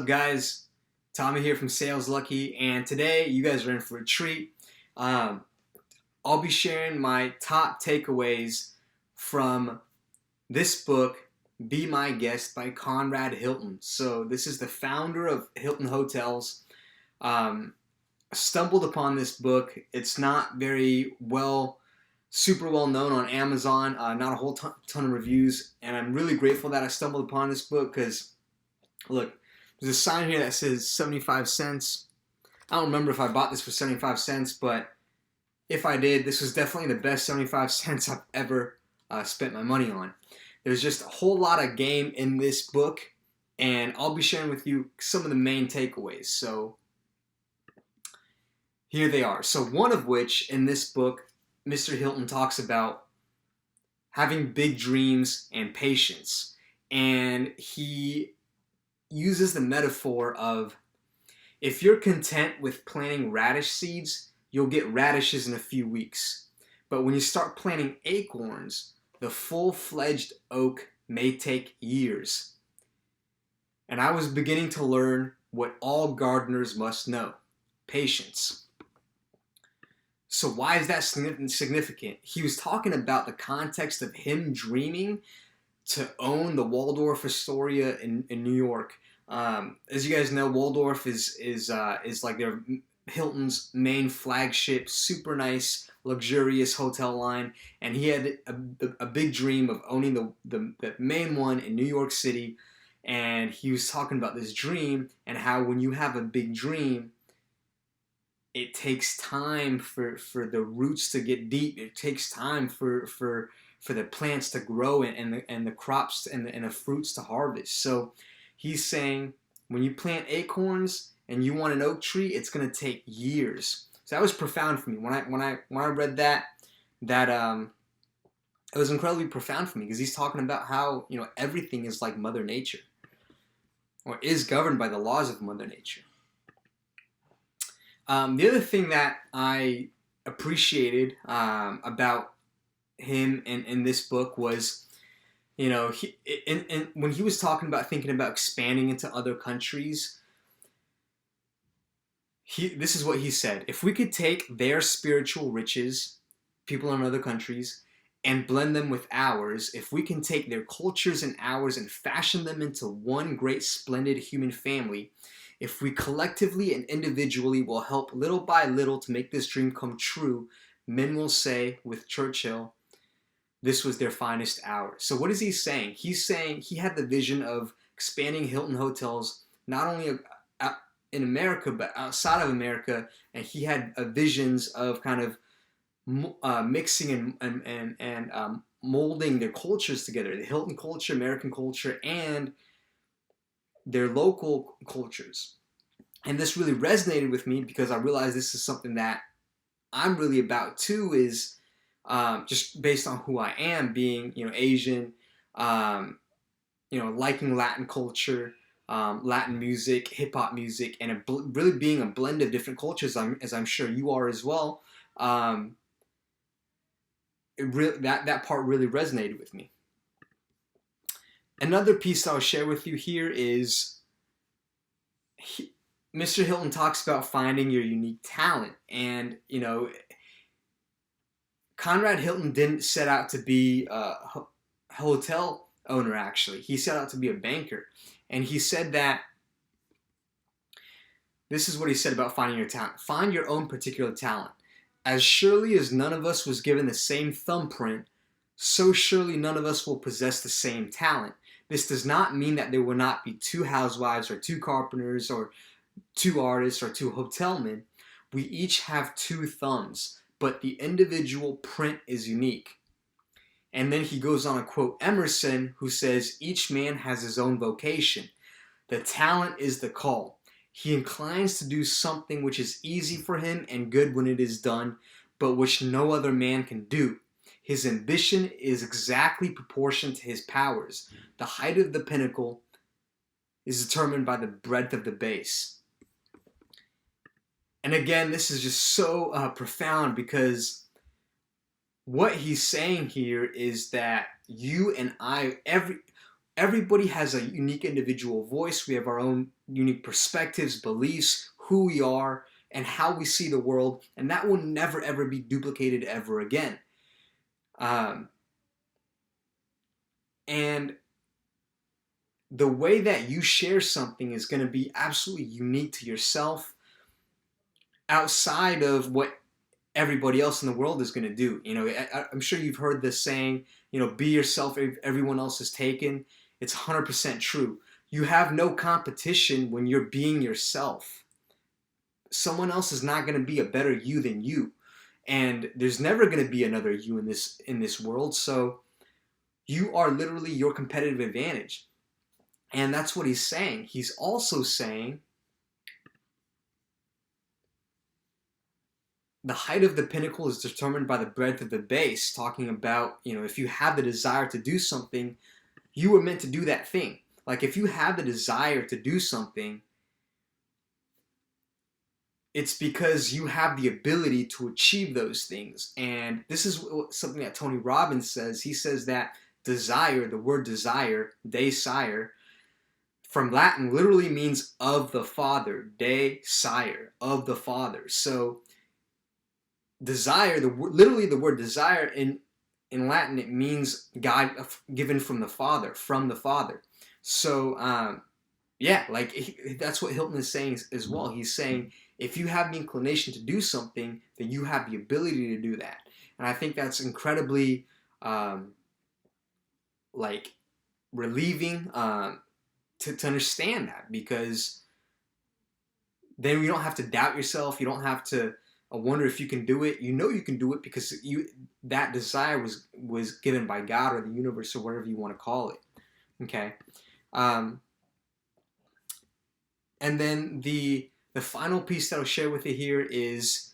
up, guys? Tommy here from Saleslucky, and today you guys are in for a treat. I'll be sharing my top takeaways from this book, Be My Guest by Conrad Hilton. So this is the founder of Hilton Hotels. Stumbled upon this book. It's not very super well known on Amazon, not a whole ton of reviews, and I'm really grateful that I stumbled upon this book because, look, there's a sign here that says 75 cents. I don't remember if I bought this for 75 cents, but if I did, this was definitely the best 75 cents I've ever spent my money on. There's just a whole lot of game in this book, and I'll be sharing with you some of the main takeaways. So here they are. So one of which in this book, Mr. Hilton talks about having big dreams and patience. And he uses the metaphor of, if you're content with planting radish seeds, you'll get radishes in a few weeks. But when you start planting acorns, the full-fledged oak may take years. And I was beginning to learn what all gardeners must know: patience. So why is that significant? He was talking about the context of him dreaming to own the Waldorf Astoria in New York. As you guys know, Waldorf is like their Hilton's main flagship, super nice, luxurious hotel line, and he had a big dream of owning the main one in New York City. And he was talking about this dream and how when you have a big dream, it takes time for the roots to get deep. It takes time for the plants to grow and the crops and the fruits to harvest. So he's saying when you plant acorns and you want an oak tree, it's going to take years. So that was profound for me. When I read that it was incredibly profound for me, because he's talking about how, you know, everything is like Mother Nature, or is governed by the laws of Mother Nature. The other thing that I appreciated about him in this book was, you know, when he was talking about thinking about expanding into other countries, this is what he said: if we could take their spiritual riches, people in other countries, and blend them with ours, if we can take their cultures and ours and fashion them into one great splendid human family, if we collectively and individually will help little by little to make this dream come true, men will say with Churchill, this was their finest hour. So what is he saying? He's saying he had the vision of expanding Hilton Hotels not only in America but outside of America, and he had visions of kind of mixing and molding their cultures together, the Hilton culture, American culture, and their local cultures. And this really resonated with me because I realized this is something that I'm really about too, is just based on who I am, being, you know, Asian, you know, liking Latin culture, Latin music, hip hop music, and really being a blend of different cultures, as I'm sure you are as well. That part really resonated with me. Another piece I'll share with you here is Mr. Hilton talks about finding your unique talent. And, you know, Conrad Hilton didn't set out to be a hotel owner, actually. He set out to be a banker. And he said that, this is what he said about finding your talent: find your own particular talent. As surely as none of us was given the same thumbprint, so surely none of us will possess the same talent. This does not mean that there will not be two housewives or two carpenters or two artists or two hotelmen. We each have two thumbs, but the individual print is unique. And then he goes on to quote Emerson, who says, each man has his own vocation. The talent is the call. He inclines to do something which is easy for him and good when it is done, but which no other man can do. His ambition is exactly proportioned to his powers. The height of the pinnacle is determined by the breadth of the base. And again, this is just so profound, because what he's saying here is that you and I, everybody has a unique individual voice. We have our own unique perspectives, beliefs, who we are, and how we see the world, and that will never ever be duplicated ever again. And the way that you share something is going to be absolutely unique to yourself, outside of what everybody else in the world is going to do. You know, I'm sure you've heard this saying, you know, be yourself if everyone else is taken. It's 100% true. You have no competition when you're being yourself. Someone else is not going to be a better you than you. And there's never going to be another you in this world. So you are literally your competitive advantage. And that's what he's saying. He's also saying the height of the pinnacle is determined by the breadth of the base, talking about, you know, if you have the desire to do something, you were meant to do that thing. Like, if you have the desire to do something, it's because you have the ability to achieve those things. And this is something that Tony Robbins says. He says that desire, the word desire, desire, from Latin literally means of the Father. Desire, of the Father. So desire, literally the word desire in Latin, it means God given from the Father, from the Father. So yeah, like that's what Hilton is saying as well. He's saying if you have the inclination to do something, then you have the ability to do that. And I think that's incredibly like relieving to understand that, because then you don't have to doubt yourself. You don't have to wonder if you can do it. You know you can do it because that desire was given by God or the universe or whatever you want to call it. Okay. And then the final piece that I'll share with you here is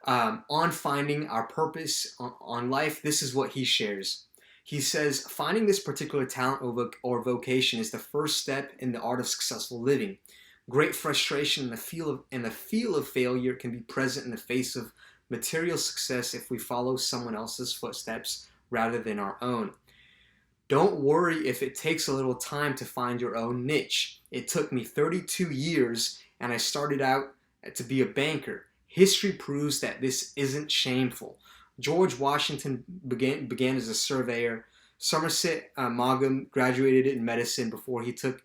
on finding our purpose on life. This is what he shares. He says, finding this particular talent or vocation is the first step in the art of successful living. Great frustration and the feel of failure can be present in the face of material success if we follow someone else's footsteps rather than our own. Don't worry if it takes a little time to find your own niche. It took me 32 years and I started out to be a banker. History proves that this isn't shameful. George Washington began as a surveyor. Somerset Maugham graduated in medicine before he took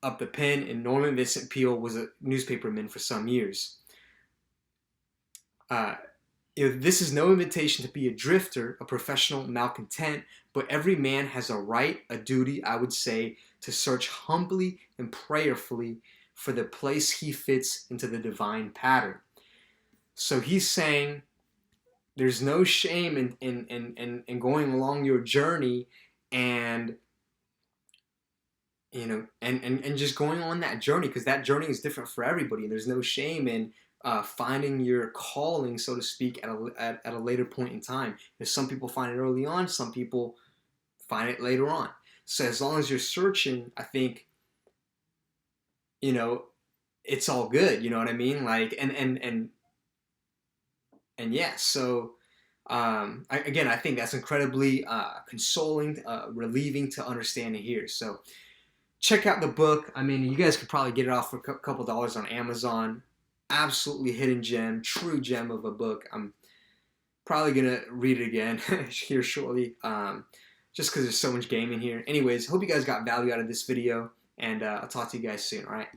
up the pen, and Norman Vincent Peale was a newspaperman for some years. This is no invitation to be a drifter, a professional malcontent, but every man has a right, a duty, I would say, to search humbly and prayerfully for the place he fits into the divine pattern. So he's saying there's no shame in going along your journey and you know, and just going on that journey, because that journey is different for everybody. There's no shame in finding your calling, so to speak, at a later point in time. Because some people find it early on, some people find it later on. So as long as you're searching, I think, you know, it's all good. You know what I mean? Like, and yeah. So I think that's incredibly consoling, relieving to understand and hear. So check out the book. I mean, you guys could probably get it off for a couple dollars on Amazon. Absolutely hidden gem, true gem of a book. I'm probably going to read it again here shortly, just because there's so much game in here. Anyways, hope you guys got value out of this video, and I'll talk to you guys soon, all right?